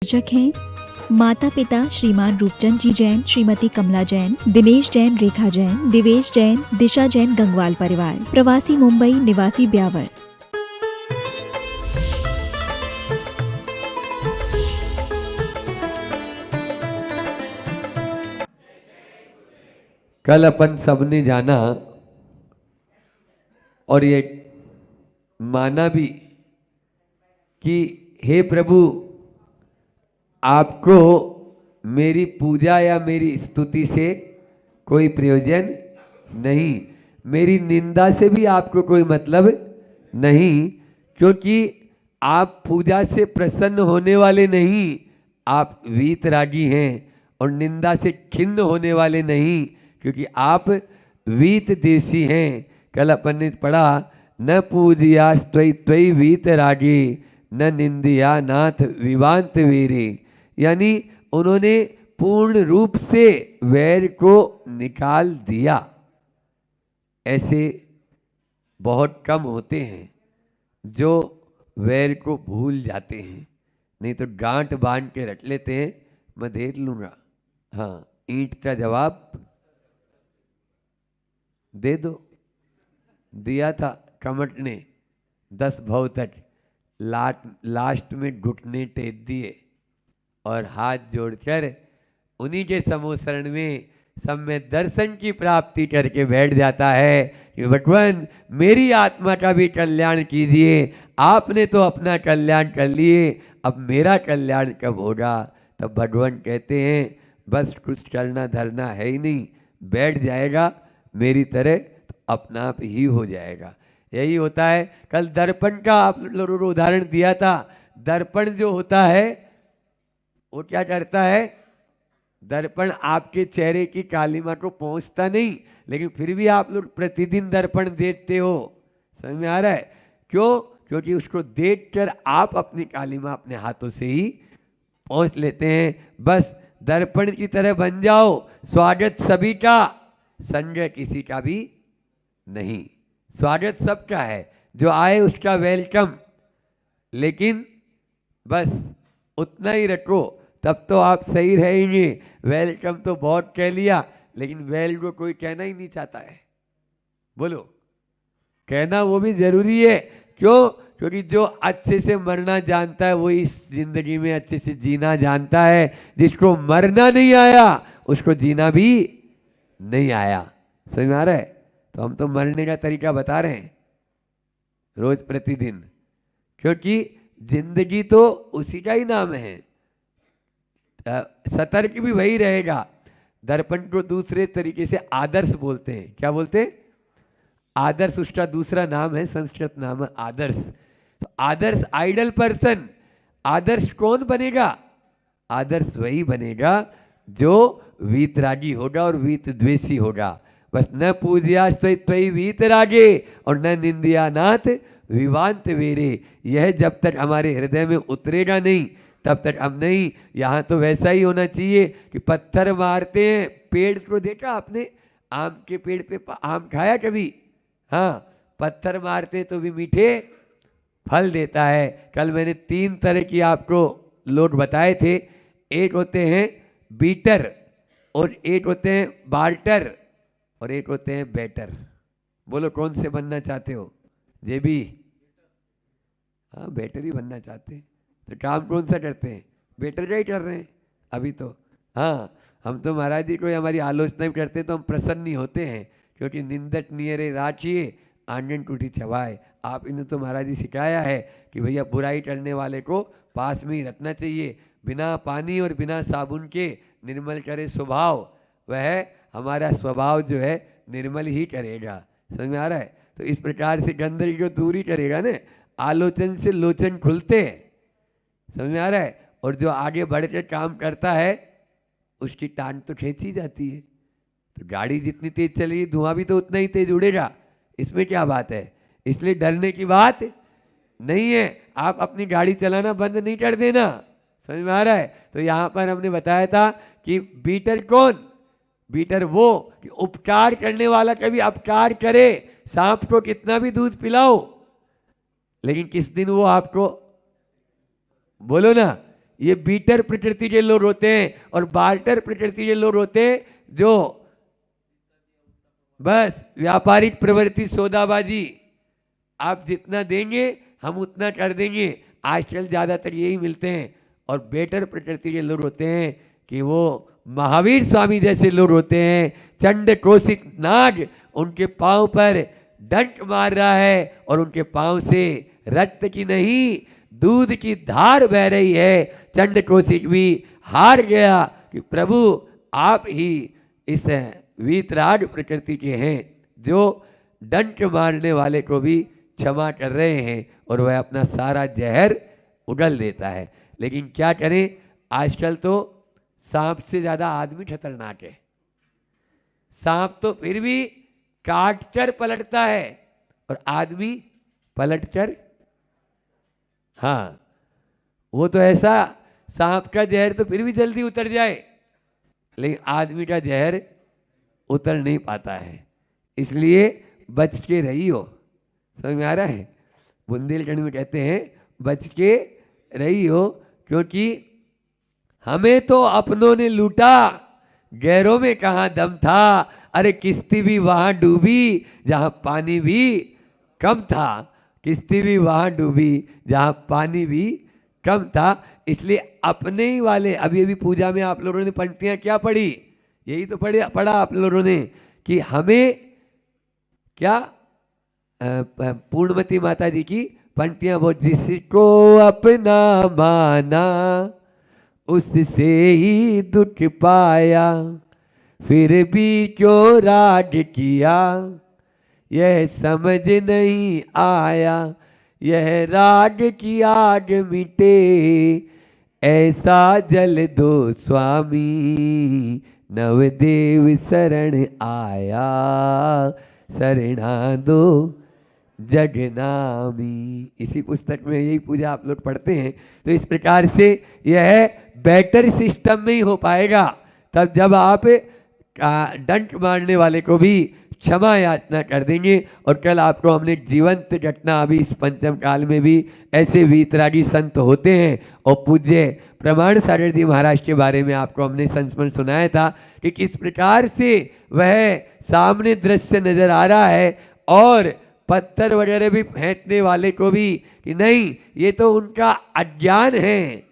आयोजक हैं माता पिता श्रीमान रूपचंद जी जैन, श्रीमती कमला जैन, दिनेश जैन, रेखा जैन, दिवेश जैन, दिशा जैन, गंगवाल परिवार, प्रवासी मुंबई, निवासी ब्यावर। कल अपन सबने जाना और ये माना भी कि हे प्रभु, आपको मेरी पूजा या मेरी स्तुति से कोई प्रयोजन नहीं, मेरी निंदा से भी आपको कोई मतलब नहीं, क्योंकि आप पूजा से प्रसन्न होने वाले नहीं, आप वीतरागी हैं, और निंदा से खिन्न होने वाले नहीं, क्योंकि आप वीत देशी हैं। कल अपन ने पढ़ा, न पूजिया त्वयि त्वयि वीतरागी, न निंदिया नाथ विवांत वीरे, यानी उन्होंने पूर्ण रूप से वैर को निकाल दिया। ऐसे बहुत कम होते हैं जो वैर को भूल जाते हैं, नहीं तो गांठ बांध के रख लेते हैं, मैं देख लूँगा। हाँ, ईंट का जवाब दे दो, दिया था कमट ने 10 भव तक, लास्ट में घुटने टेक दिए और हाथ जोड़कर उन्हीं के समोसरण में सब में दर्शन की प्राप्ति करके बैठ जाता है कि भगवान मेरी आत्मा का भी कल्याण कीजिए, आपने तो अपना कल्याण कर लिए, अब मेरा कल्याण कब होगा। तब भगवान कहते हैं बस कुछ करना धरना है ही नहीं, बैठ जाएगा मेरी तरह तो अपना आप ही हो जाएगा। यही होता है। कल दर्पण का आप लोगों को उदाहरण दिया था। दर्पण जो होता है वो क्या करता है, दर्पण आपके चेहरे की कालिमा को पहुंचता नहीं, लेकिन फिर भी आप लोग प्रतिदिन दर्पण देखते हो। समझ में आ रहा है? क्यों? क्योंकि उसको देखकर आप अपनी कालिमा अपने हाथों से ही पहुंच लेते हैं। बस दर्पण की तरह बन जाओ। स्वागत सभी का, संजय किसी का भी नहीं। स्वागत सबका है, जो आए उसका वेलकम, लेकिन बस उतना ही रखो, तब तो आप सही रहेंगे। वेलकम तो बहुत कह लिया, लेकिन वेल को कोई कहना ही नहीं चाहता है। बोलो, कहना वो भी जरूरी है। क्यों? क्योंकि जो अच्छे से मरना जानता है वो इस जिंदगी में अच्छे से जीना जानता है। जिसको मरना नहीं आया उसको जीना भी नहीं आया। समझ में आ रहा है? तो हम तो मरने का तरीका बता रहे हैं रोज प्रतिदिन, क्योंकि जिंदगी तो उसी का ही नाम है। सतर्क भी वही रहेगा। दर्पण को दूसरे तरीके से आदर्श बोलते हैं। क्या बोलते हैं? आदर्श, उसका दूसरा नाम है, संस्कृत नाम है आदर्श। तो आदर्श आइडल पर्सन। आदर्श कौन बनेगा? आदर्श वही बनेगा जो वीतरागी होगा और वीत द्वेषी होगा। बस न पूजिया त्वयि वीतरागे और न निंदिया नाथ विवांत वीरे। यह जब तक हमारे हृदय में उतरेगा नहीं तब तक हम नहीं। यहाँ तो वैसा ही होना चाहिए कि पत्थर मारते हैं। पेड़ को देखा आपने? आम के पेड़ पे आम खाया कभी? हाँ, पत्थर मारते तो भी मीठे फल देता है। कल मैंने 3 तरह की आपको लोग बताए थे। एक होते हैं बीटर, और एक होते हैं बाल्टर, और एक होते हैं बेटर। बोलो कौन से बनना चाहते हो? जे भी? हाँ, बेटर ही बनना चाहते हैं। तो काम कौन सा करते हैं? बेटर का ही कर रहे हैं अभी तो। हाँ, हम तो महाराज जी को हमारी आलोचना भी करते हैं तो हम प्रसन्न ही होते हैं, क्योंकि निंदक नियरे राचिए आंगन टूटी छवाए। आप इन्हें तो महाराज जी सिखाया है कि भैया बुराई करने वाले को पास में ही रखना चाहिए। बिना पानी और बिना साबुन के निर्मल करे स्वभाव, वह हमारा स्वभाव जो है निर्मल ही करेगा। समझ में आ रहा है? तो इस प्रकार से गंदगी को दूर ही करेगा ना। आलोचन से लोचन खुलते हैं। समझ में आ रहा है? और जो आगे बढ़ के काम करता है उसकी टांग तो खींची जाती है। तो गाड़ी जितनी तेज चलेगी धुआं भी तो उतना ही तेज उड़ेगा। इसमें क्या बात है? इसलिए डरने की बात नहीं है। आप अपनी गाड़ी चलाना बंद नहीं कर देना। समझ में आ रहा है? तो यहाँ पर हमने बताया था कि बीटर कौन? बीटर वो कि उपकार करने वाला कभी अपकार करे। सांप को कितना भी दूध पिलाओ, लेकिन किस दिन वो आपको, बोलो ना, ये बीटर प्रकृति के लोग होते हैं, और बाल्टर प्रकृति के लोग होते हैं जो बस व्यापारिक प्रवृत्ति, सौदाबाजी, आप जितना देंगे हम उतना कर देंगे, आजकल ज़्यादातर यही मिलते हैं। और बेटर प्रकृति के लोग होते हैं कि वो महावीर स्वामी जैसे लोग होते हैं, चंड क्रोशित नाग उनके पांव पर डंक मार रहा है और उनके पांव से रक्त की नहीं दूध की धार बह रही है। चंड क्रोशित भी हार गया कि प्रभु आप ही इस वीतराग प्रकृति के हैं जो डंक मारने वाले को भी क्षमा कर रहे हैं, और वह अपना सारा जहर उगल देता है। लेकिन क्या करें, आजकल तो सांप से ज़्यादा आदमी खतरनाक है। सांप तो फिर भी काट कर पलटता है, और आदमी पलट कर, हाँ वो तो ऐसा, सांप का जहर तो फिर भी जल्दी उतर जाए, लेकिन आदमी का जहर उतर नहीं पाता है। इसलिए बच के रहियो। समझ में आ रहा है? बुंदेलखंड में कहते हैं बच के रहियो, क्योंकि हमें तो अपनों ने लूटा, गैरों में कहाँ दम था। अरे किश्ती भी वहाँ डूबी जहाँ पानी भी कम था, किश्ती भी वहाँ डूबी जहाँ पानी भी कम था। इसलिए अपने ही वाले, अभी अभी पूजा में आप लोगों ने पंक्तियाँ क्या पढ़ी, यही तो पढ़ा आप लोगों ने कि हमें क्या, पूर्णमती माता जी की पंक्तियाँ, वो जिसको अपना माना उससे ही दुख पाया, फिर भी क्यों राग किया यह समझ नहीं आया, यह राग की आग मिटे ऐसा जल दो स्वामी, नवदेव शरण आया शरणा दो जगनामी। इसी पुस्तक में यही पूजा आप लोग पढ़ते हैं। तो इस प्रकार से यह बेटर सिस्टम में ही हो पाएगा तब जब आप डंक मारने वाले को भी क्षमा याचना कर देंगे। और कल आपको हमने जीवंत घटना, अभी इस पंचम काल में भी ऐसे वीतरागी संत होते हैं। और पूज्य प्रमाण सागर जी महाराज के बारे में आपको हमने संस्मरण सुनाया था कि किस प्रकार से वह सामने दृश्य नजर आ रहा है, और पत्थर वगैरह भी फेंकने वाले को भी कि नहीं ये तो उनका अज्ञान है,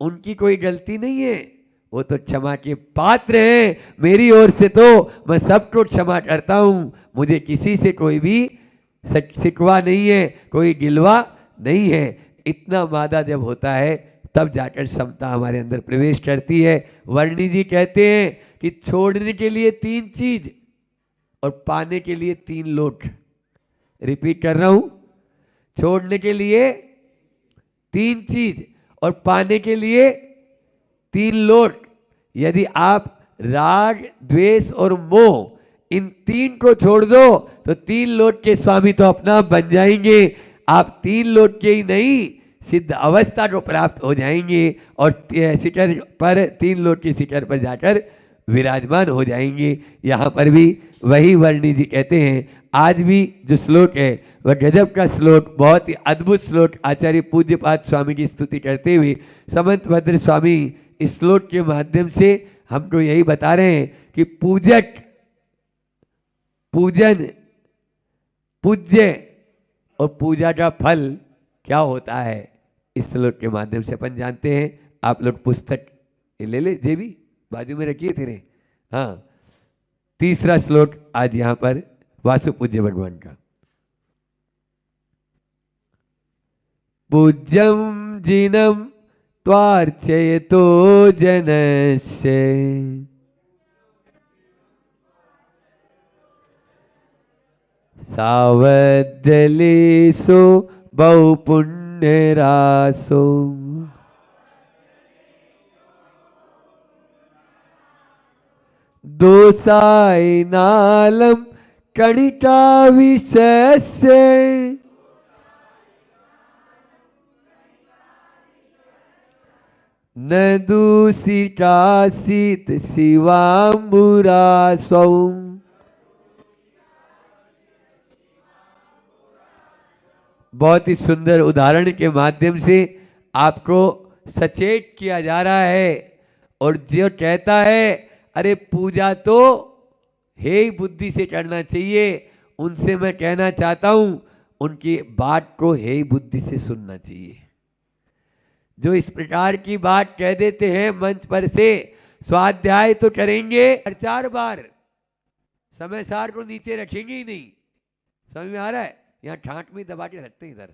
उनकी कोई गलती नहीं है, वो तो क्षमा के पात्र हैं। मेरी ओर से तो मैं सबको क्षमा करता हूँ, मुझे किसी से कोई भी शिकवा नहीं है, कोई गिलवा नहीं है। इतना मादा जब होता है तब जाकर समता हमारे अंदर प्रवेश करती है। वर्णी जी कहते हैं कि छोड़ने के लिए 3 चीज और पाने के लिए 3 लोट। रिपीट कर रहा हूं, छोड़ने के लिए 3 चीज और पाने के लिए 3 लोट। यदि आप राग, द्वेष और मोह इन 3 को छोड़ दो तो 3 लोट के स्वामी तो अपना बन जाएंगे। आप 3 लोट के ही नहीं, सिद्ध अवस्था को प्राप्त हो जाएंगे और सिटर पर 3 लोट के सिटर पर जाकर विराजमान हो जाएंगे। यहाँ पर भी वही वर्णी जी कहते हैं। आज भी जो श्लोक है वह गजब का श्लोक, बहुत ही अद्भुत श्लोक आचार्य पूज्यपाद स्वामी की स्तुति करते हुए समंत भद्र स्वामी इस श्लोक के माध्यम से हमको यही बता रहे हैं कि पूजक, पूजन, पूज्य और पूजा का फल क्या होता है इस श्लोक के माध्यम से अपन जानते हैं। आप लोग पुस्तक ले ले, जे भी बाजू में रखिए तेरे। हाँ, तीसरा श्लोक आज यहाँ पर वासु पूज्य भगवान का। पूज्यम जिनम त्वार्चयतो जनस्य सावद्दलेसो बहुपुण्यरासो दोषाय नालम कणिका विशस्य न दूषिकासित शिवाम्बुरासौ। बहुत ही सुंदर उदाहरण के माध्यम से आपको सचेत किया जा रहा है। और जो कहता है अरे पूजा तो हे ही बुद्धि से करना चाहिए, उनसे मैं कहना चाहता हूं उनकी बात को हे ही बुद्धि से सुनना चाहिए। जो इस प्रकार की बात कह देते हैं मंच पर से, स्वाध्याय तो करेंगे 4 बार, समय सार को नीचे रखेंगे ही नहीं। समझ में आ रहा है? यहाँ ठाट में दबा के रखते हैं इधर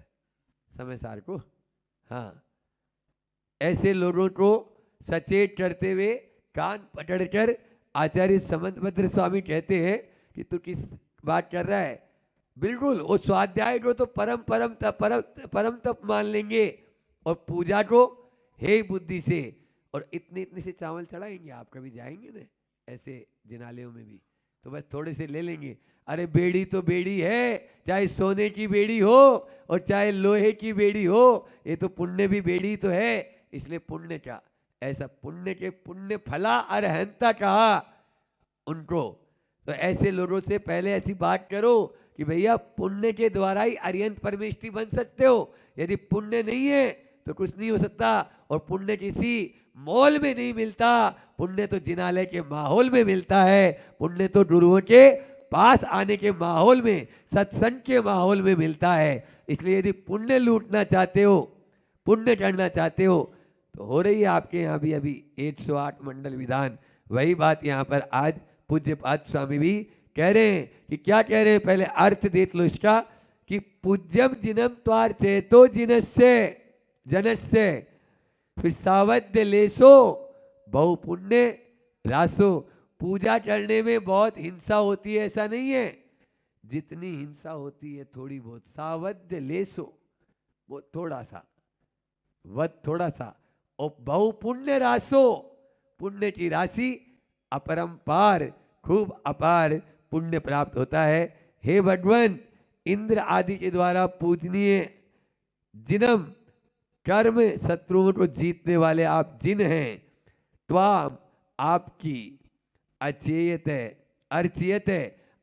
समय सार को। हाँ, ऐसे लोगों को सचेत करते हुए कान पकड़कर आचार्य समंतभद्र स्वामी कहते हैं कि तू किस बात कर रहा है। बिल्कुल, वो स्वाध्याय को तो परम तप मान लेंगे और पूजा को हे बुद्धि से। और इतने इतने से चावल चढ़ाएंगे, आप कभी जाएंगे ना ऐसे जिनालयों में भी, तो बस थोड़े से ले लेंगे। अरे बेड़ी तो बेड़ी है, चाहे सोने की बेड़ी हो और चाहे लोहे की बेड़ी हो, ये तो पुण्य भी बेड़ी तो है। इसलिए पुण्य का ऐसा पुण्य के पुण्य फला अरहंता कहा उनको। तो ऐसे लोगों से पहले ऐसी बात करो कि भैया पुण्य के द्वारा ही अरिहंत परमेष्ठी बन सकते हो। यदि पुण्य नहीं है तो कुछ नहीं हो सकता। और पुण्य किसी मोल में नहीं मिलता, पुण्य तो जिनालय के माहौल में मिलता है। पुण्य तो गुरुओं के पास आने के माहौल में, सत्संग के माहौल में मिलता है। इसलिए यदि पुण्य लूटना चाहते हो, पुण्य करना चाहते हो, तो हो रही है आपके यहाँ भी अभी 108 मंडल विधान। वही बात यहाँ पर आज पूज्यपाद स्वामी भी कह रहे हैं कि क्या कह रहे हैं, पहले अर्थ देख लो इसका कि पूज्यम जिनम त्वार चेतो जिनस्य जनस्य, फिर सावध्य लेसो बहु पुण्य रासो। पूजा करने में बहुत हिंसा होती है ऐसा नहीं है, जितनी हिंसा होती है थोड़ी बहुत। सावध्य लेसो, वो थोड़ा सा, वध थोड़ा सा। और बहु पुण्य रासो, पुण्य की राशि अपरंपार, खूब अपार पुण्य प्राप्त होता है। हे भगवान, इंद्र आदि के द्वारा पूजनीय जिनम कर्म शत्रुओं को जीतने वाले आप जिन हैं, त्वाम आपकी, अचेयत अर्चियत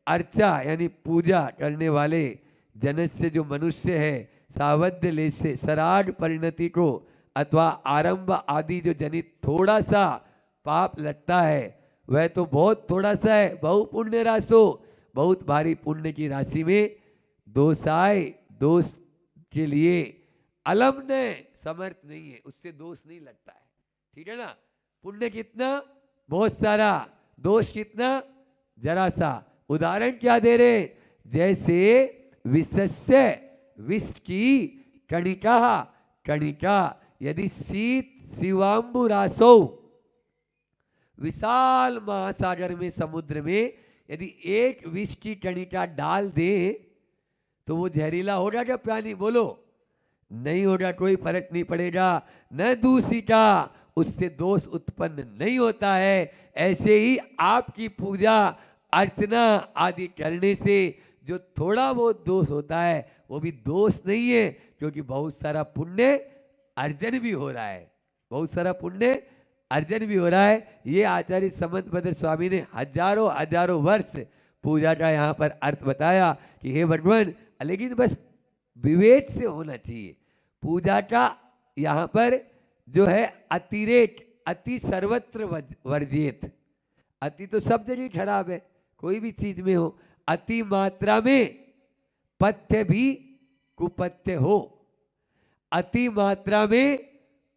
अर्चा यानी पूजा करने वाले, जनस्य जो मनुष्य है, सावध्य ले से सराग परिणति को अथवा आरंभ आदि जो जनित थोड़ा सा पाप लगता है वह तो बहुत थोड़ा सा है। बहु पुण्य राशो, बहुत भारी पुण्य की राशि में दोषाय, दोष के लिए अलम ने समर्थ नहीं है, उससे दोष नहीं लगता है। ठीक है ना? पुण्य कितना? बहुत सारा। दोष कितना? जरा सा। उदाहरण क्या दे रहे? जैसे विषस्य, विष की कणिका, कणिका यदि शीत शिवाम्बु रासो, विशाल महासागर में, समुद्र में यदि एक विष की कणिका डाल दे तो वो जहरीला होगा क्या पानी? बोलो, नहीं होगा, कोई फर्क नहीं पड़ेगा। न दूषिता, उससे दोष उत्पन्न नहीं होता है। ऐसे ही आपकी पूजा अर्चना आदि करने से जो थोड़ा बहुत दोष होता है वो भी दोष नहीं है, क्योंकि बहुत सारा पुण्य अर्जन भी हो रहा है, बहुत सारा पुण्य अर्जन भी हो रहा है। ये आचार्य समंतभद्र स्वामी ने हजारों हजारों वर्ष पूजा का यहाँ पर अर्थ बताया कि हे भगवान, लेकिन बस विवेक से होना चाहिए। पूजा का यहाँ पर जो है अतिरेक, अति सर्वत्र वर्जित। अति तो सब जगह खराब है, कोई भी चीज में हो। अति मात्रा में पथ्य भी कुपथ्य हो, अति मात्रा में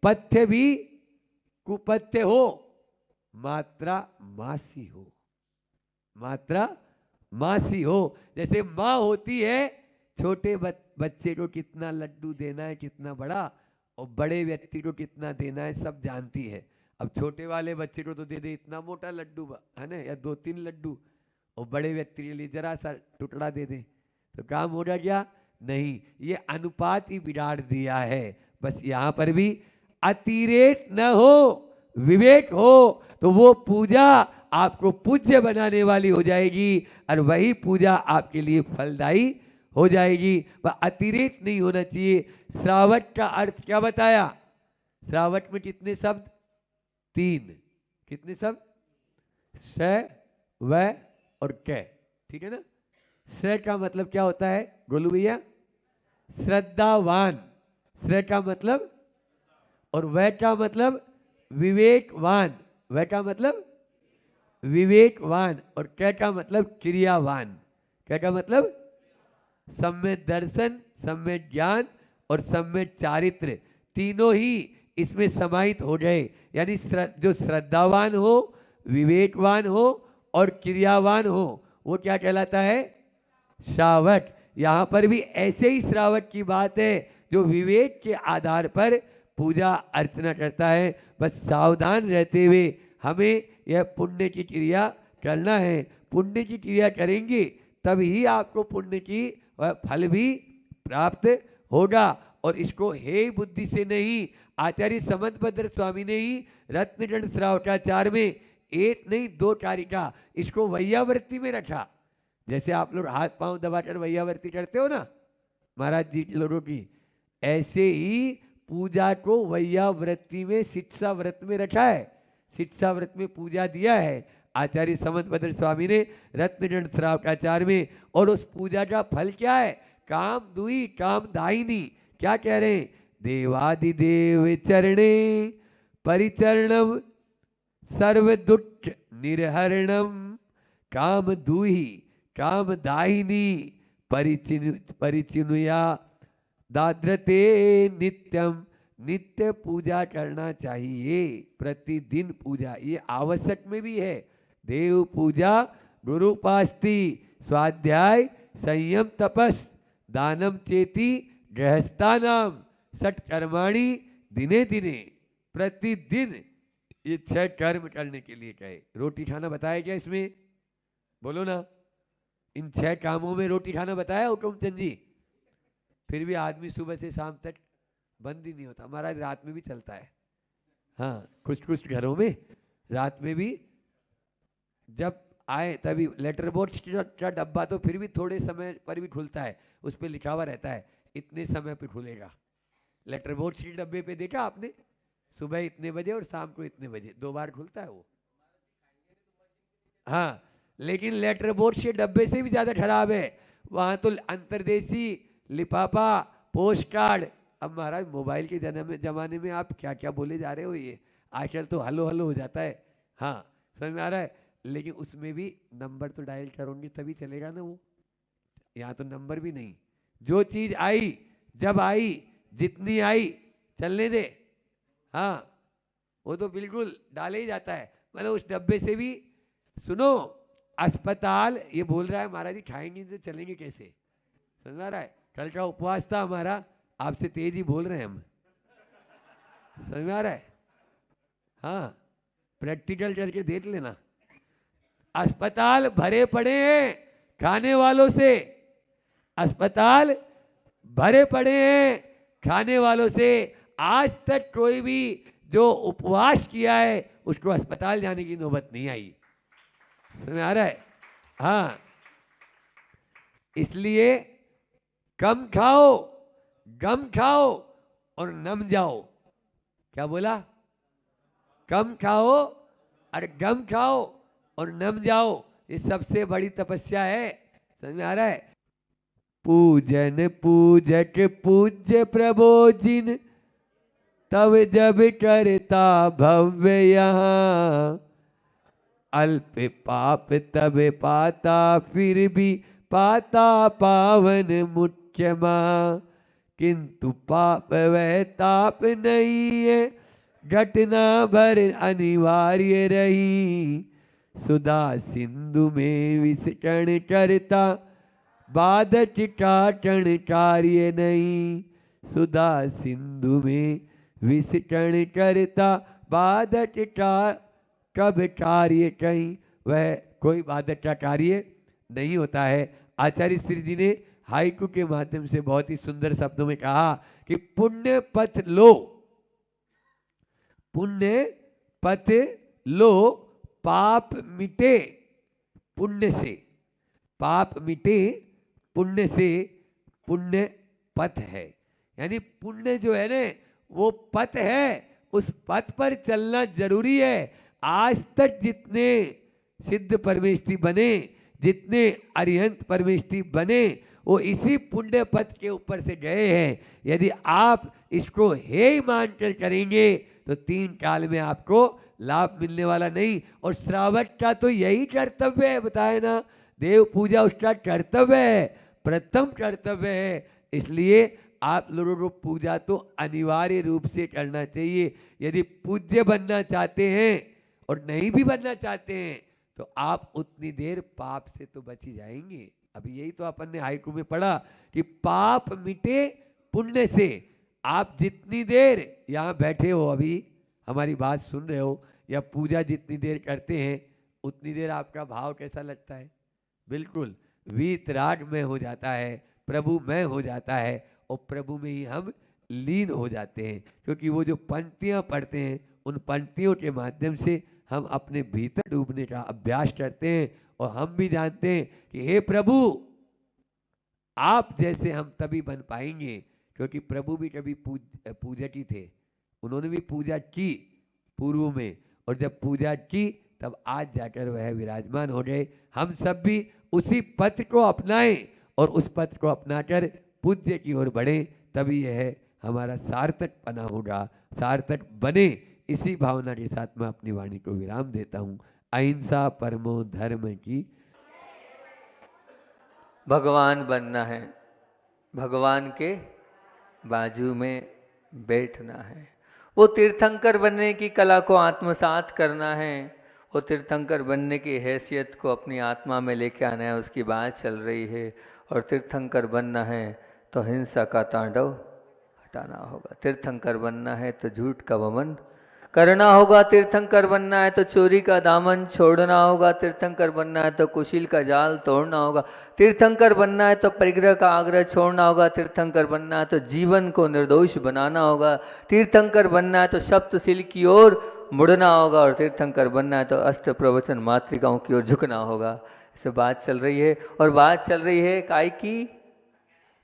पथ्य भी कुपथ्य हो, मात्रा मासी हो, मात्रा मासी हो। जैसे माँ होती है, छोटे बच्चे को कितना लड्डू देना है, कितना बड़ा, और बड़े व्यक्ति को कितना देना है सब जानती है। अब छोटे वाले बच्चे को तो दे दे इतना मोटा लड्डू, है ना, या 2-3 लड्डू, और बड़े व्यक्ति के लिए जरा सा टुकड़ा दे दे तो काम हो गया? नहीं, ये अनुपात ही बिगाड़ दिया है। बस यहाँ पर भी अतिरेक न हो, विवेक हो, तो वो पूजा आपको पूज्य बनाने वाली हो जाएगी और वही पूजा आपके लिए फलदायी हो जाएगी। वह अतिरेक नहीं होना चाहिए। श्रावक का अर्थ क्या बताया? श्रावक में कितने शब्द? 3। कितने शब्द? स, व और क। ठीक है ना? स का मतलब क्या होता है गोलू भैया? श्रद्धावान। स का मतलब और वैटा मतलब विवेकवान, वैटा मतलब विवेकवान, और कैटा मतलब क्रियावान। कैटा मतलब सम्यक दर्शन, सम्यक ज्ञान और सम्यक चारित्र, तीनों ही इसमें समाहित हो जाए। यानी जो श्रद्धावान हो, विवेकवान हो और क्रियावान हो, वो क्या कहलाता है? श्रावक। यहाँ पर भी ऐसे ही श्रावक की बात है जो विवेक के आधार पर पूजा अर्चना करता है। बस सावधान रहते हुए हमें यह पुण्य की क्रिया करना है। पुण्य की क्रिया करेंगे तभी आपको पुण्य की फल भी प्राप्त होगा। और इसको हे बुद्धि से नहीं, आचार्य समंतभद्र स्वामी ने ही रत्नगण श्रावकाचार्य में एक नहीं दो कारिका इसको वैयावृत्ति में रखा। जैसे आप लोग हाथ पांव दबाकर वैयावृत्ति करते हो ना महाराज जी लोगों की, ऐसे ही पूजा को वैयावृत्ति में शिक्षा व्रत में रखा है। शिक्षा व्रत में पूजा दिया है आचार्य समंतभद्र स्वामी ने रत्नगण श्रावकाचार्य में। और उस पूजा का फल क्या है? काम दुई काम दायिनी। क्या कह रहे हैं? देवादिदेव चरणे परिचरणम सर्व दुख निर्हरणम काम दुही काम दायिनी परिचिनुया दाद्रते नित्यम। नित्य पूजा करना चाहिए, प्रतिदिन पूजा, ये आवश्यक में भी है। देव पूजा गुरुपास्ति स्वाध्याय संयम तपस दानम चेती गृहस्थानाम सत्कर्माणि दिने दिने। प्रतिदिन ये 6 कर्म करने के लिए कहे। रोटी खाना बताया क्या इसमें? बोलो ना, इन 6 कामों में रोटी खाना बताया हुकुम चंद जी? फिर भी आदमी सुबह से शाम तक बंद ही नहीं होता। हमारा रात में भी चलता है। हाँ, कुछ कुछ घरों में रात में भी जब आए तभी लेटर बॉक्स का डब्बा तो फिर भी थोड़े समय पर भी खुलता है, उस पर लिखा हुआ रहता है इतने समय पे खुलेगा। लेटर बॉक्स के डब्बे पे देखा आपने? सुबह इतने बजे और शाम को इतने बजे, 2 बार खुलता है वो। हाँ, लेकिन लेटर बॉक्स के डब्बे से भी ज़्यादा खराब है। वहाँ तो अंतर्देशी लिफाफा पोस्ट कार्ड। अब महाराज मोबाइल के जमाने में आप क्या क्या बोले जा रहे हो, ये आजकल तो हलो हलो हो जाता है। हाँ, समझ में आ रहा है? लेकिन उसमें भी नंबर तो डायल करोगे तभी चलेगा ना वो। यहाँ तो नंबर भी नहीं, जो चीज़ आई जब आई जितनी आई चलने दे। हाँ, वो तो बिल्कुल डाले ही जाता है। मतलब उस डब्बे से भी सुनो, अस्पताल ये बोल रहा है महाराज जी खाएंगे तो चलेंगे कैसे? समझ में आ रहा है? कल का उपवास था हमारा, आपसे तेज ही बोल रहे हैं हम। समझ में आ रहा है? हाँ, प्रैक्टिकल करके देख लेना। अस्पताल भरे पड़े हैं खाने वालों से, अस्पताल भरे पड़े हैं खाने वालों से। आज तक कोई भी जो उपवास किया है उसको अस्पताल जाने की नौबत नहीं आई। समझ में आ रहा है? हाँ, इसलिए कम खाओ, गम खाओ और नम जाओ। क्या बोला? कम खाओ और गम खाओ और नम जाओ। ये सबसे बड़ी तपस्या है। समझ में आ रहा है? पूजन पूजक पूज्य प्रभो जिन तब जब करता भव्य यहाँ। अल्प पाप तब पाता फिर भी पाता पावन मुख्य माँ। किंतु पाप वह ताप नहीं है घटना भर अनिवार्य रही। सुधा सिंधु में विसरण करता बाधक काटन कार्य नहीं। सुधा सिंधु में विसरण करता बाधक का कब कार्य कहीं, वह कोई बाधक का कार्य नहीं होता है। आचार्य श्री जी ने हाइकू के माध्यम से बहुत ही सुंदर शब्दों में कहा कि पुण्य पथ लो, पुण्य पथ लो, पाप मिटे पुण्य से, पाप मिटे पुण्य से। पुण्य पथ है, यानी पुण्य जो है ना वो पथ है, उस पथ पर चलना जरूरी है। आज तक जितने सिद्ध परमेष्ठी बने, जितने अरिहंत परमेष्ठी बने वो इसी पुण्य पथ के ऊपर से गए हैं। यदि आप इसको हे मानकर करेंगे तो 3 काल में आपको लाभ मिलने वाला नहीं। और श्रावक का तो यही कर्तव्य है, बताए ना, देव पूजा उसका कर्तव्य है, प्रथम कर्तव्य है। इसलिए आप लोगों को पूजा तो अनिवार्य रूप से करना चाहिए। यदि पूज्य बनना चाहते हैं और नहीं भी बनना चाहते हैं तो आप उतनी देर पाप से तो बच ही जाएंगे। अभी यही तो अपन ने हाइकू में पढ़ा कि पाप मिटे पुण्य से। आप जितनी देर यहाँ बैठे हो, अभी हमारी बात सुन रहे हो, या पूजा जितनी देर करते हैं उतनी देर आपका भाव कैसा लगता है? बिल्कुल वीतराग में हो जाता है, प्रभु में हो जाता है और प्रभु में ही हम लीन हो जाते हैं। क्योंकि वो जो पंक्तियाँ पढ़ते हैं उन पंक्तियों के माध्यम से हम अपने भीतर डूबने का अभ्यास करते हैं। और हम भी जानते हैं कि हे प्रभु, आप जैसे हम तभी बन पाएंगे, क्योंकि प्रभु भी कभी पूजक ही थे, उन्होंने भी पूजा की पूर्व में, और जब पूजा की तब आज जाकर वह विराजमान हो गए। हम सब भी उसी पथ को अपनाएं और उस पथ को अपनाकर पूज्य की ओर बढ़ें, तभी यह हमारा सार्थक पना होगा, सार्थक बने। इसी भावना के साथ मैं अपनी वाणी को विराम देता हूँ। अहिंसा परमो धर्म की। भगवान बनना है, भगवान के बाजू में बैठना है, वो तीर्थंकर बनने की कला को आत्मसात करना है, वो तीर्थंकर बनने की हैसियत को अपनी आत्मा में लेके आना है, उसकी बात चल रही है। और तीर्थंकर बनना है तो हिंसा का तांडव हटाना होगा, तीर्थंकर बनना है तो झूठ का वमन करना होगा, तीर्थंकर बनना है तो चोरी का दामन छोड़ना होगा, तीर्थंकर बनना है तो कुशील का जाल तोड़ना होगा, तीर्थंकर बनना है तो परिग्रह का आग्रह छोड़ना होगा, तीर्थंकर बनना है तो जीवन को निर्दोष बनाना होगा, तीर्थंकर बनना है तो सप्तशील की ओर मुड़ना होगा, और तीर्थंकर बनना है तो अष्ट प्रवचन मातृकाओं की ओर झुकना होगा। इससे बात चल रही है, और बात चल रही है काय की?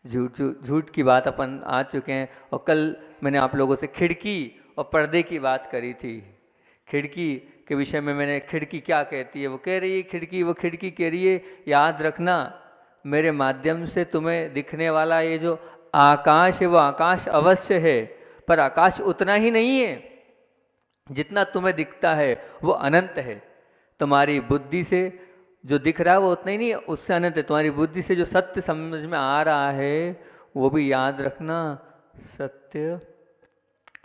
झूठ की बात अपन आ चुके हैं। और कल मैंने आप लोगों से खिड़की और पर्दे की बात करी थी। खिड़की के विषय में मैंने, खिड़की क्या कहती है? वो कह रही है खिड़की, वो खिड़की कह रही है याद रखना, मेरे माध्यम से तुम्हें दिखने वाला ये जो आकाश है वो आकाश अवश्य है, पर आकाश उतना ही नहीं है जितना तुम्हें दिखता है, वो अनंत है। तुम्हारी बुद्धि से जो दिख रहा है वो उतना ही नहीं है, उससे अनंत है। तुम्हारी बुद्धि से जो सत्य समझ में आ रहा है वो भी याद रखना, सत्य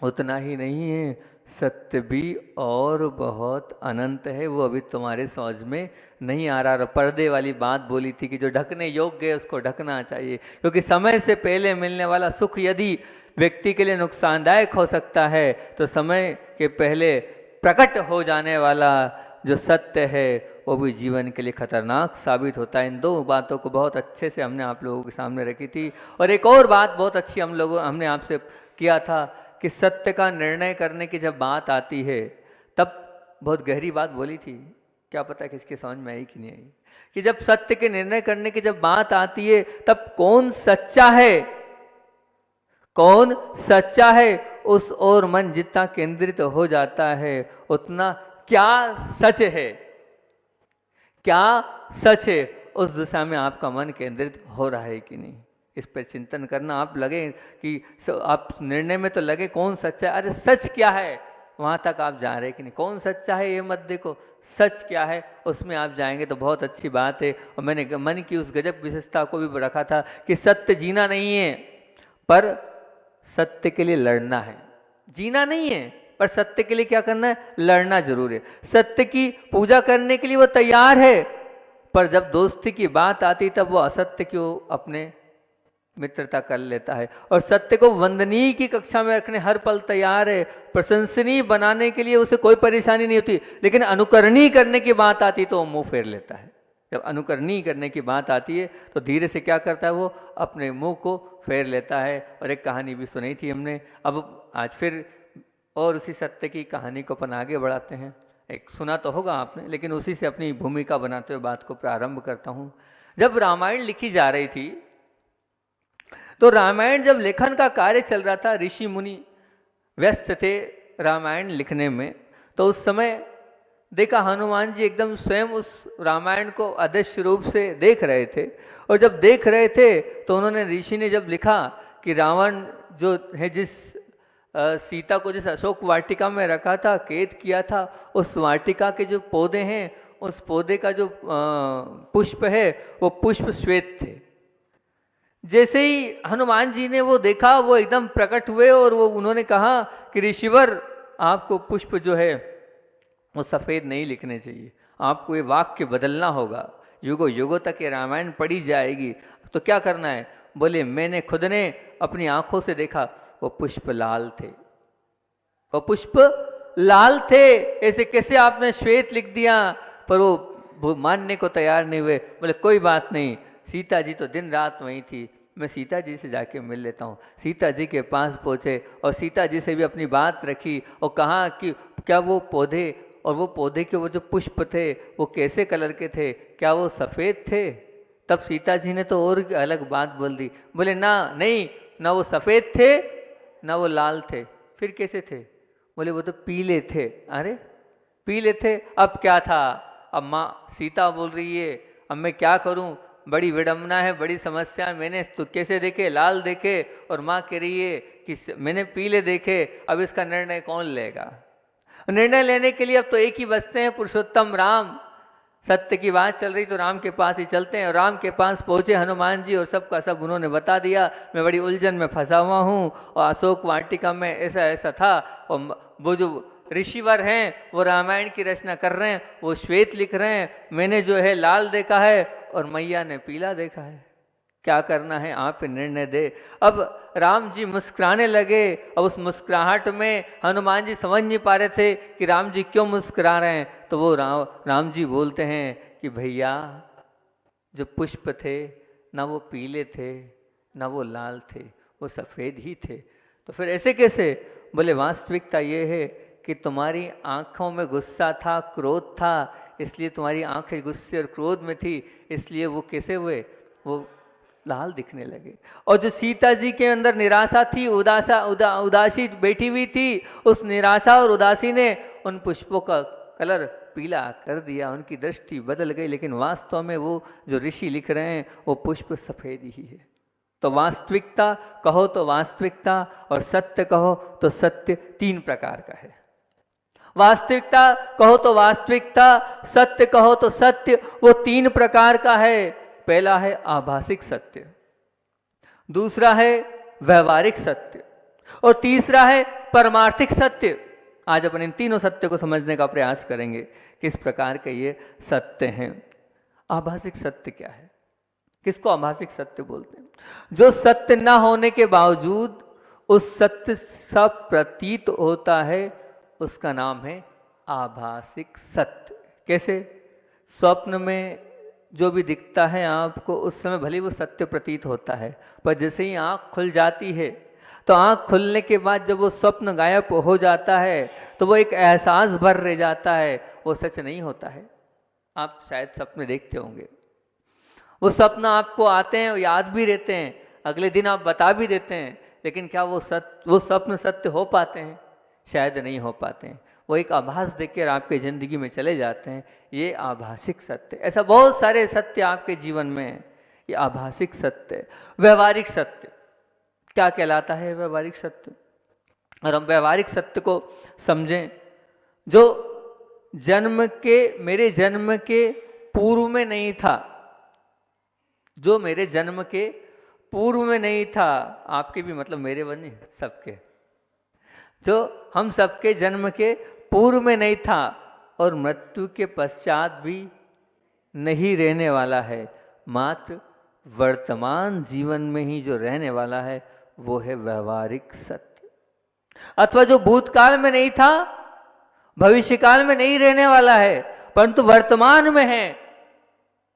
उतना ही नहीं है, सत्य भी और बहुत अनंत है, वो अभी तुम्हारे समझ में नहीं आ रहा। पर्दे वाली बात बोली थी कि जो ढकने योग्य है उसको ढकना चाहिए, क्योंकि समय से पहले मिलने वाला सुख यदि व्यक्ति के लिए नुकसानदायक हो सकता है तो समय के पहले प्रकट हो जाने वाला जो सत्य है वो भी जीवन के लिए खतरनाक साबित होता है। इन दो बातों को बहुत अच्छे से हमने आप लोगों के सामने रखी थी। और एक और बात बहुत अच्छी हमने आपसे किया था कि सत्य का निर्णय करने की जब बात आती है तब बहुत गहरी बात बोली थी, क्या पता किसके समझ में आई कि नहीं आई, कि जब सत्य के निर्णय करने की जब बात आती है तब कौन सच्चा है, कौन सच्चा है, उस ओर मन जितना केंद्रित हो जाता है उतना क्या सच है, क्या सच है, उस दिशा में आपका मन केंद्रित हो रहा है कि नहीं, इस पर चिंतन करना। आप लगे कि आप निर्णय में तो लगे कौन सच्चा है, अरे सच क्या है वहां तक आप जा रहे कि नहीं, कौन सच्चा है ये मत देखो, सच क्या है उसमें आप जाएंगे तो बहुत अच्छी बात है। और मैंने मन की उस गजब विशेषता को भी रखा था कि सत्य जीना नहीं है पर सत्य के लिए लड़ना है, जीना नहीं है पर सत्य के लिए क्या करना है, लड़ना जरूर है। सत्य की पूजा करने के लिए वो तैयार है, पर जब दोस्ती की बात आती तब वो असत्य को अपने मित्रता कर लेता है। और सत्य को वंदनीय की कक्षा में रखने हर पल तैयार है, प्रशंसनीय बनाने के लिए उसे कोई परेशानी नहीं होती, लेकिन अनुकरणीय करने की बात आती तो वो मुंह फेर लेता है। जब अनुकरणीय करने की बात आती है तो धीरे से क्या करता है, वो अपने मुंह को फेर लेता है। और एक कहानी भी सुनी थी हमने, अब आज फिर और उसी सत्य की कहानी को अपन आगे बढ़ाते हैं। एक सुना तो होगा आपने, लेकिन उसी से अपनी भूमिका बनाते हुए बात को प्रारंभ करता हूँ। जब रामायण लिखी जा रही थी तो रामायण जब लेखन का कार्य चल रहा था, ऋषि मुनि व्यस्त थे रामायण लिखने में, तो उस समय देखा हनुमान जी एकदम स्वयं उस रामायण को अदृश्य रूप से देख रहे थे। और जब देख रहे थे तो उन्होंने, ऋषि ने जब लिखा कि रावण जो है, जिस सीता को जिस अशोक वाटिका में रखा था, कैद किया था, उस वाटिका के जो पौधे हैं, उस पौधे का जो पुष्प है वो पुष्प श्वेत थे। जैसे ही हनुमान जी ने वो देखा, वो एकदम प्रकट हुए और वो उन्होंने कहा कि ऋषिवर, आपको पुष्प जो है वो सफ़ेद नहीं लिखने चाहिए, आपको ये वाक्य बदलना होगा, युगों युगों तक ये रामायण पढ़ी जाएगी। तो क्या करना है? बोले मैंने खुद ने अपनी आंखों से देखा, वो पुष्प लाल थे, वो पुष्प लाल थे। ऐसे कैसे आपने श्वेत लिख दिया? पर वो मानने को तैयार नहीं हुए। बोले कोई बात नहीं, सीता जी तो दिन रात वहीं थी, मैं सीता जी से जाके मिल लेता हूँ। सीता जी के पास पहुँचे और सीता जी से भी अपनी बात रखी और कहा कि क्या वो पौधे, और वो पौधे के वो जो पुष्प थे वो कैसे कलर के थे, क्या वो सफ़ेद थे? तब सीता जी ने तो और अलग बात बोल दी। बोले ना, नहीं, ना वो सफ़ेद थे ना वो लाल थे, फिर कैसे थे? बोले वो तो पीले थे। अरे पीले थे, अब क्या था? अब माँ सीता बोल रही है, अब मैं क्या करूं, बड़ी विडम्बना है, बड़ी समस्या है, मैंने तो कैसे देखे, लाल देखे, और माँ कह रही है कि मैंने पीले देखे, अब इसका निर्णय कौन लेगा? निर्णय लेने के लिए अब तो एक ही बचते हैं, पुरुषोत्तम राम। सत्य की बात चल रही तो राम के पास ही चलते हैं। और राम के पास पहुँचे हनुमान जी और सबका सब उन्होंने बता दिया, मैं बड़ी उलझन में फंसा हुआ हूँ और अशोक वाटिका में ऐसा ऐसा था, और वो जो ऋषिवर हैं वो रामायण की रचना कर रहे हैं, वो श्वेत लिख रहे हैं, मैंने जो है लाल देखा है और मैया ने पीला देखा है, क्या करना है आप निर्णय दे। अब राम जी मुस्कुराने लगे। अब उस मुस्कुराहट में हनुमान जी समझ नहीं पा रहे थे कि राम जी क्यों मुस्कुरा रहे हैं। तो वो राम जी बोलते हैं कि भैया, जो पुष्प थे ना वो पीले थे ना वो लाल थे, वो सफ़ेद ही थे। तो फिर ऐसे कैसे? बोले वास्तविकता ये है कि तुम्हारी आँखों में गुस्सा था, क्रोध था, इसलिए तुम्हारी आँखें गुस्से और क्रोध में थी, इसलिए वो कैसे हुए, वो लाल दिखने लगे। और जो सीता जी के अंदर निराशा थी, उदासी बैठी हुई थी, उस निराशा और उदासी ने उन पुष्पों का कलर पीला कर दिया, उनकी दृष्टि बदल गई। लेकिन वास्तव में वो जो ऋषि लिख रहे हैं वो पुष्प सफ़ेद ही है। तो वास्तविकता कहो तो वास्तविकता, और सत्य कहो तो सत्य, तीन प्रकार का है। वास्तविकता कहो तो वास्तविकता, सत्य कहो तो सत्य, वो तीन प्रकार का है। पहला है आभासिक सत्य, दूसरा है व्यवहारिक सत्य, और तीसरा है परमार्थिक सत्य। आज अपन इन तीनों सत्य को समझने का प्रयास करेंगे, किस प्रकार के ये सत्य हैं। आभासिक सत्य क्या है? किसको आभासिक सत्य बोलते हैं? जो सत्य न होने के बावजूद उस सत्य सा प्रतीत होता है, उसका नाम है आभासिक सत्य। कैसे? स्वप्न में जो भी दिखता है आपको, उस समय भले वो सत्य प्रतीत होता है, पर जैसे ही आँख खुल जाती है तो आँख खुलने के बाद जब वो स्वप्न गायब हो जाता है तो वो एक एहसास भर रह जाता है, वो सच नहीं होता है। आप शायद सपने देखते होंगे, वो सपना आपको आते हैं, याद भी रहते हैं, अगले दिन आप बता भी देते हैं, लेकिन क्या वो स्वप्न सत्य हो पाते हैं? शायद नहीं हो पाते हैं। वो एक आभास देखकर आपके ज़िंदगी में चले जाते हैं। ये आभासिक सत्य। ऐसा बहुत सारे सत्य आपके जीवन में है, ये आभासिक सत्य। व्यवहारिक सत्य क्या कहलाता है? व्यवहारिक सत्य, और हम व्यवहारिक सत्य को समझें, जो मेरे जन्म के पूर्व में नहीं था, जो मेरे जन्म के पूर्व में नहीं था, आपके भी मतलब मेरे बने सबके, जो हम सबके जन्म के पूर्व में नहीं था और मृत्यु के पश्चात भी नहीं रहने वाला है, मात्र वर्तमान जीवन में ही जो रहने वाला है वो है व्यवहारिक सत्य। अथवा जो भूतकाल में नहीं था, भविष्यकाल में नहीं रहने वाला है, परंतु वर्तमान में है,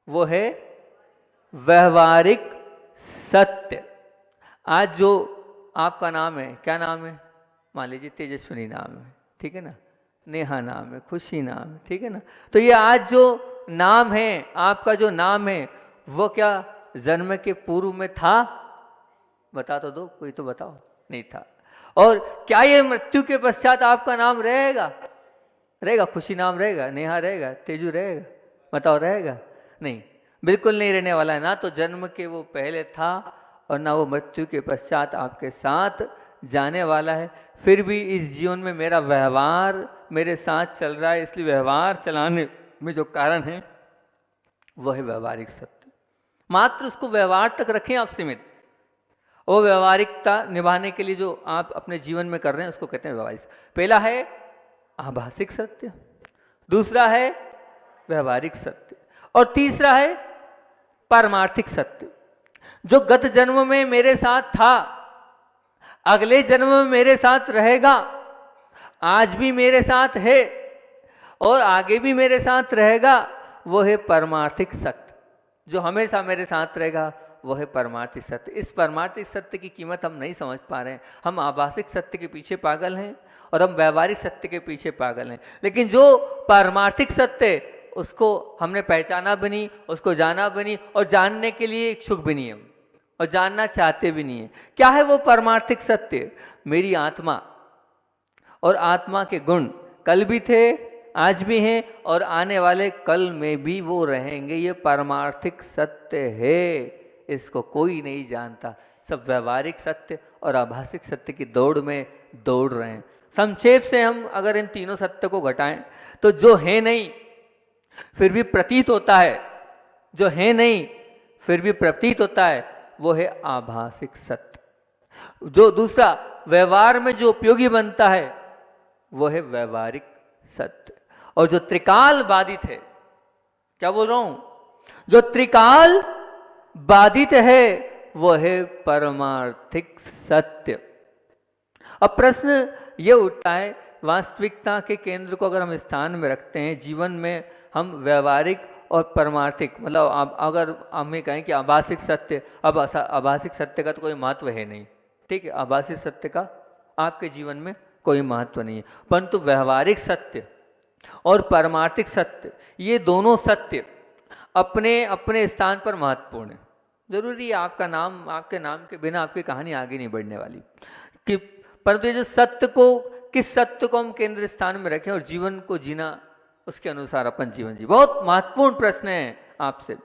वो है व्यवहारिक सत्य। आज जो आपका नाम है, क्या नाम है? मान लीजिए तेजस्विनी नाम है, ठीक है ना, नेहा नाम है, खुशी नाम है, ठीक है ना। तो ये आज जो नाम है, आपका जो नाम है, वो क्या जन्म के पूर्व में था? बता तो दो, कोई तो बताओ। नहीं था। और क्या ये मृत्यु के पश्चात आपका नाम रहेगा? रहेगा? खुशी नाम रहेगा, नेहा रहेगा, तेजू रहेगा? बताओ रहेगा? नहीं, बिल्कुल नहीं रहने वाला है। ना तो जन्म के वो पहले था और ना वो मृत्यु के पश्चात आपके साथ जाने वाला है। फिर भी इस जीवन में मेरा व्यवहार मेरे साथ चल रहा है, इसलिए व्यवहार चलाने में जो कारण है वह है व्यवहारिक सत्य। मात्र उसको व्यवहार तक रखें आप सीमित। वो व्यवहारिकता निभाने के लिए जो आप अपने जीवन में कर रहे हैं उसको कहते हैं व्यवहारिक। पहला है आभासिक सत्य, दूसरा है व्यवहारिक सत्य, और तीसरा है पारमार्थिक सत्य। जो गत जन्म में मेरे साथ था, अगले जन्म में मेरे साथ रहेगा, आज भी मेरे साथ है और आगे भी मेरे साथ रहेगा, वो है परमार्थिक सत्य। जो हमेशा मेरे साथ रहेगा वो है परमार्थिक सत्य। इस परमार्थिक सत्य की कीमत हम नहीं समझ पा रहे हैं। हम आभासिक सत्य के पीछे पागल हैं और हम व्यवहारिक सत्य के पीछे पागल हैं। लेकिन जो पारमार्थिक सत्य, उसको हमने पहचाना भी नहीं, उसको जाना भी नहीं और जानने के लिए इच्छुक भी नहीं हम, और जानना चाहते भी नहीं है। क्या है वो परमार्थिक सत्य? मेरी आत्मा और आत्मा के गुण कल भी थे, आज भी हैं और आने वाले कल में भी वो रहेंगे। ये परमार्थिक सत्य है, इसको कोई नहीं जानता। सब व्यवहारिक सत्य और आभासिक सत्य की दौड़ में दौड़ रहे हैं। संक्षेप से हम अगर इन तीनों सत्य को घटाएं तो जो है नहीं फिर भी प्रतीत होता है, जो है नहीं फिर भी प्रतीत होता है, वो है आभासिक सत्य। जो दूसरा व्यवहार में जो उपयोगी बनता है वो है व्यवहारिक सत्य। और जो त्रिकाल बाधित है, क्या बोल रहा हूं, जो त्रिकाल बाधित है वो है परमार्थिक सत्य। अब प्रश्न ये उठता है, वास्तविकता के केंद्र को अगर हम स्थान में रखते हैं, जीवन में हम व्यवहारिक और परमार्थिक, मतलब अगर हम कहें कि आभासिक सत्य, अब आभासिक सत्य का तो कोई महत्व है नहीं, ठीक है, आभासिक सत्य का आपके जीवन में कोई महत्व नहीं है, परंतु व्यवहारिक सत्य और परमार्थिक सत्य, ये दोनों सत्य अपने अपने स्थान पर महत्वपूर्ण है। जरूरी है आपका नाम, आपके नाम के बिना आपकी कहानी आगे नहीं बढ़ने वाली, कि परंतु ये जो सत्य को, किस सत्य को हम केंद्र स्थान में रखें और जीवन को जीना उसके अनुसार अपन जीवन जी, बहुत महत्वपूर्ण प्रश्न है आपसे।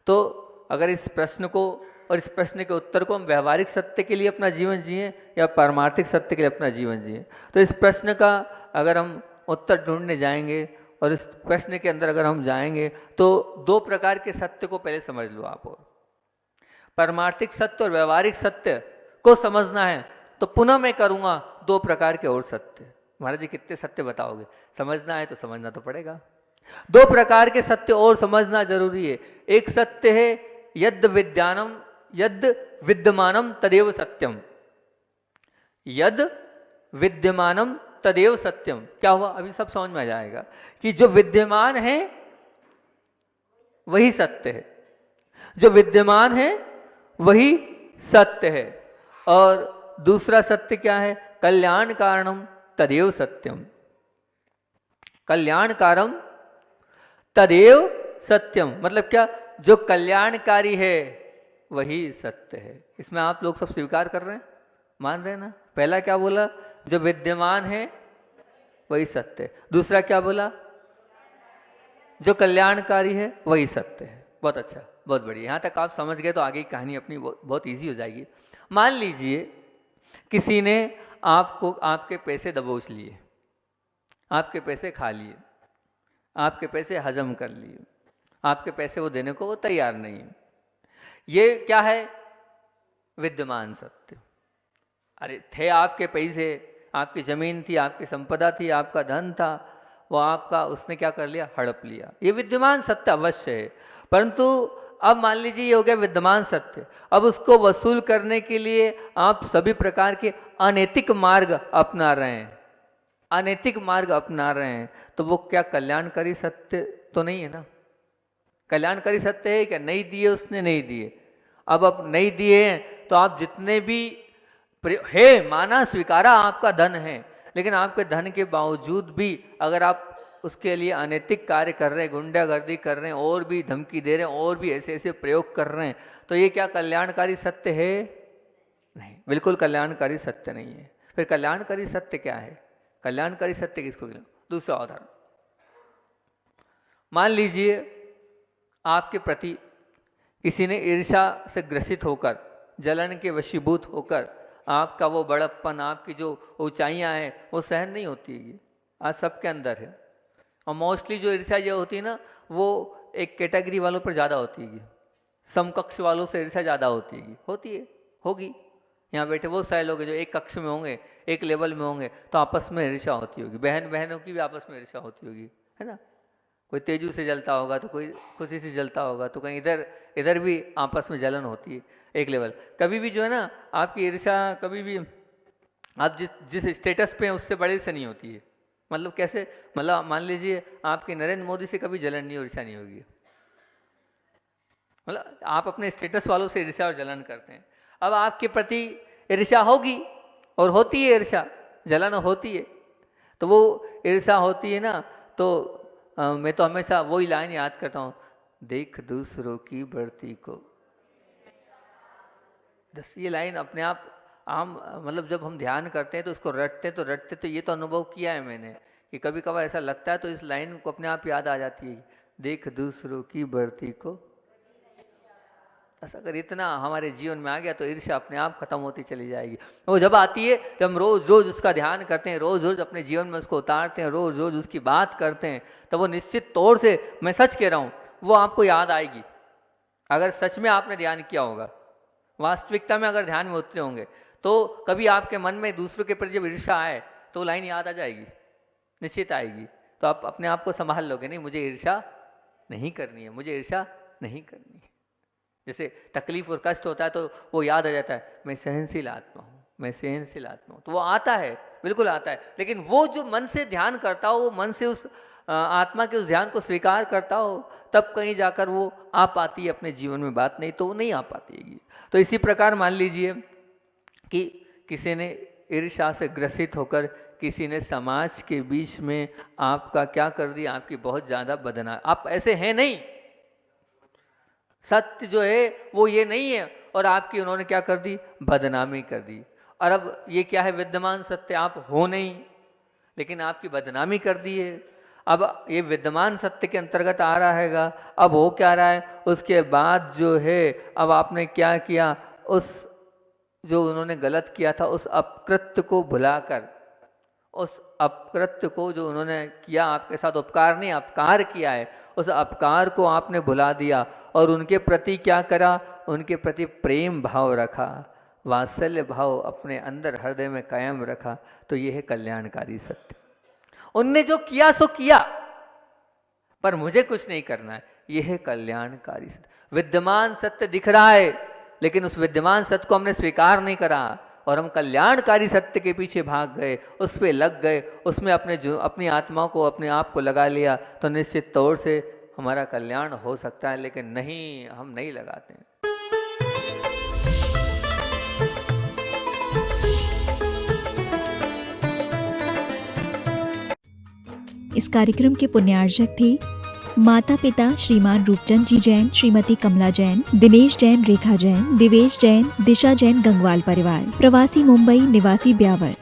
तो अगर इस प्रश्न को और इस प्रश्न के उत्तर को हम व्यवहारिक सत्य के लिए अपना जीवन जिए या पारमार्थिक सत्य के लिए अपना जीवन जिए, तो इस प्रश्न का अगर हम उत्तर ढूंढने जाएंगे और इस प्रश्न के अंदर अगर हम जाएंगे तो दो प्रकार के सत्य को पहले समझ लो आप। और परमार्थिक सत्य और व्यवहारिक सत्य को समझना है तो पुनः मैं करूंगा दो प्रकार के और सत्य। महाराज जी कितने सत्य बताओगे? समझना है तो समझना तो पड़ेगा। दो प्रकार के सत्य और समझना जरूरी है। एक सत्य है यद विद्यानम यद विद्यमानम तदेव सत्यम, यद विद्यमानम तदेव सत्यम। क्या हुआ? अभी सब समझ में आ जाएगा कि जो विद्यमान है वही सत्य है, जो विद्यमान है वही सत्य है। और दूसरा सत्य क्या है? कल्याण कारणम तदेव सत्यम, कल्याण कारम तदेव सत्यम। मतलब क्या? जो कल्याणकारी है वही सत्य है। इसमें आप लोग सब स्वीकार कर रहे हैं, मान रहे हैं ना? पहला क्या बोला? जो विद्यमान है वही सत्य है। दूसरा क्या बोला? जो कल्याणकारी है वही सत्य है। बहुत अच्छा, बहुत बढ़िया। यहाँ तक आप समझ गए तो आगे की कहानी अपनी बहुत ईजी हो जाएगी। मान लीजिए किसी ने आपको, आपके पैसे दबोच लिए, आपके पैसे खा लिए, आपके पैसे हजम कर लिए, आपके पैसे वो देने को वो तैयार नहीं है। ये क्या है? विद्यमान सत्य। अरे थे आपके पैसे, आपकी जमीन थी, आपकी संपदा थी, आपका धन था, वो आपका उसने क्या कर लिया? हड़प लिया। ये विद्यमान सत्य अवश्य है। परंतु अब मान लीजिए ये हो गया विद्यमान सत्य। अब उसको वसूल करने के लिए आप सभी प्रकार के अनैतिक मार्ग अपना रहे हैं, अनैतिक मार्ग अपना रहे हैं, तो वो क्या कल्याणकारी सत्य तो नहीं है ना? कल्याणकारी सत्य है क्या? नहीं दिए उसने, नहीं दिए। अब नहीं दिए हैं तो आप जितने भी है, माना स्वीकारा आपका धन है, लेकिन आपके धन के बावजूद भी अगर आप उसके लिए अनैतिक कार्य कर रहे हैं, गुंडागर्दी कर रहे हैं, और भी धमकी दे रहे हैं, और भी ऐसे ऐसे प्रयोग कर रहे हैं, तो ये क्या कल्याणकारी सत्य है? नहीं, बिल्कुल कल्याणकारी सत्य नहीं है। फिर कल्याणकारी सत्य क्या है? कल्याणकारी सत्य किसको? दूसरा उदाहरण, मान लीजिए आपके प्रति किसी ने ईर्ष्या से ग्रसित होकर, जलन के वशीभूत होकर आपका वो बड़प्पन, आपकी जो ऊंचाइयां हैं वो सहन नहीं होती है। आज सबके अंदर है। और मोस्टली जो ईर्ष्या ये होती है ना, वो एक कैटेगरी वालों पर ज़्यादा होती है, समकक्ष वालों से ईर्ष्या ज़्यादा होती है, होगी। यहाँ बैठे वो सारे लोग हैं जो एक कक्ष में होंगे, एक लेवल में होंगे, तो आपस में ईर्ष्या होती होगी। बहन बहनों की भी आपस में ईर्ष्या होती होगी, है ना। कोई तेजू से जलता होगा तो कोई खुशी से जलता होगा, तो कहीं इधर भी आपस में जलन होती है एक लेवल। कभी भी जो है ना आपकी ईर्ष्या, कभी भी आप जिस स्टेटस पे हैं उससे बड़े से नहीं होती है। मतलब कैसे, मतलब मान लीजिए आपके नरेंद्र मोदी से कभी जलन नहीं, ईर्ष्या नहीं होगी। मतलब आप अपने स्टेटस वालों से ईर्ष्या और जलन करते हैं। अब आपके प्रति ईर्ष्या होगी और होती है, ईर्ष्या जलन होती है, तो वो ईर्ष्या होती है ना, तो मैं तो हमेशा वही लाइन याद करता हूँ, देख दूसरों की बढ़ती को। ये लाइन अपने आप आम, मतलब जब हम ध्यान करते हैं तो इसको रटते तो ये तो अनुभव किया है मैंने कि कभी कभार ऐसा लगता है तो इस लाइन को अपने आप याद आ जाती है, देख दूसरों की बढ़ती को। बस अगर इतना हमारे जीवन में आ गया तो ईर्ष्या अपने आप खत्म होती चली जाएगी। वो जब आती है जब हम रोज रोज उसका ध्यान करते हैं, रोज रोज अपने जीवन में उसको उतारते हैं, रोज रोज उसकी बात करते हैं, तो वो निश्चित तौर से, मैं सच कह रहा हूँ, वो आपको याद आएगी। अगर सच में आपने ध्यान किया होगा, वास्तविकता में अगर ध्यान में उतरे होंगे, तो कभी आपके मन में दूसरों के प्रति जब ईर्ष्या आए तो लाइन याद आ जाएगी, निश्चित आएगी। तो आप अपने आप को संभाल लोगे, नहीं मुझे ईर्ष्या नहीं करनी है, मुझे ईर्ष्या नहीं करनी है। जैसे तकलीफ और कष्ट होता है तो वो याद आ जाता है, मैं सहनशील आत्मा हूँ, मैं सहनशील आत्मा हूँ, तो वो आता है, बिल्कुल आता है। लेकिन वो जो मन से ध्यान करता हो, वो मन से उस आत्मा के उस ध्यान को स्वीकार करता हो, तब कहीं जाकर वो आ पाती है अपने जीवन में बात, नहीं तो वो नहीं आ पाती है। तो इसी प्रकार मान लीजिए कि किसी ने ईर्ष्या से ग्रसित होकर किसी ने समाज के बीच में आपका क्या कर दिया, आपकी बहुत ज़्यादा बदनामी। आप ऐसे हैं नहीं, सत्य जो है वो ये नहीं है, और आपकी उन्होंने क्या कर दी, बदनामी कर दी। और अब ये क्या है, विद्यमान सत्य आप हो नहीं, लेकिन आपकी बदनामी कर दी है। अब ये विद्यमान सत्य के अंतर्गत आ रहा हैगा। अब हो क्या रहा है, उसके बाद जो है अब आपने क्या किया, उस जो उन्होंने गलत किया था उस अपकृत्य को भुलाकर, उस अपकृत्य को जो उन्होंने किया आपके साथ, उपकार नहीं अपकार किया है, उस अपकार को आपने भुला दिया और उनके प्रति क्या करा, उनके प्रति प्रेम भाव रखा, वात्सल्य भाव अपने अंदर हृदय में कायम रखा। तो यह है कल्याणकारी सत्य। उनने जो किया सो किया, पर मुझे कुछ नहीं करना है, यह है कल्याणकारी सत्य। विद्यमान सत्य दिख रहा है, लेकिन उस विद्यमान सत्य को हमने स्वीकार नहीं करा और हम कल्याणकारी सत्य के पीछे भाग गए, उस पे लग गए, उसमें अपनी आत्मा को, अपने आप को लगा लिया, तो निश्चित तौर से हमारा कल्याण हो सकता है। लेकिन नहीं, हम नहीं लगाते हैं। इस कार्यक्रम के पुण्यार्जक थे माता पिता श्रीमान रूपचंद जी जैन, श्रीमती कमला जैन, दिनेश जैन, रेखा जैन, दिवेश जैन, दिशा जैन, गंगवाल परिवार, प्रवासी मुंबई, निवासी ब्यावर।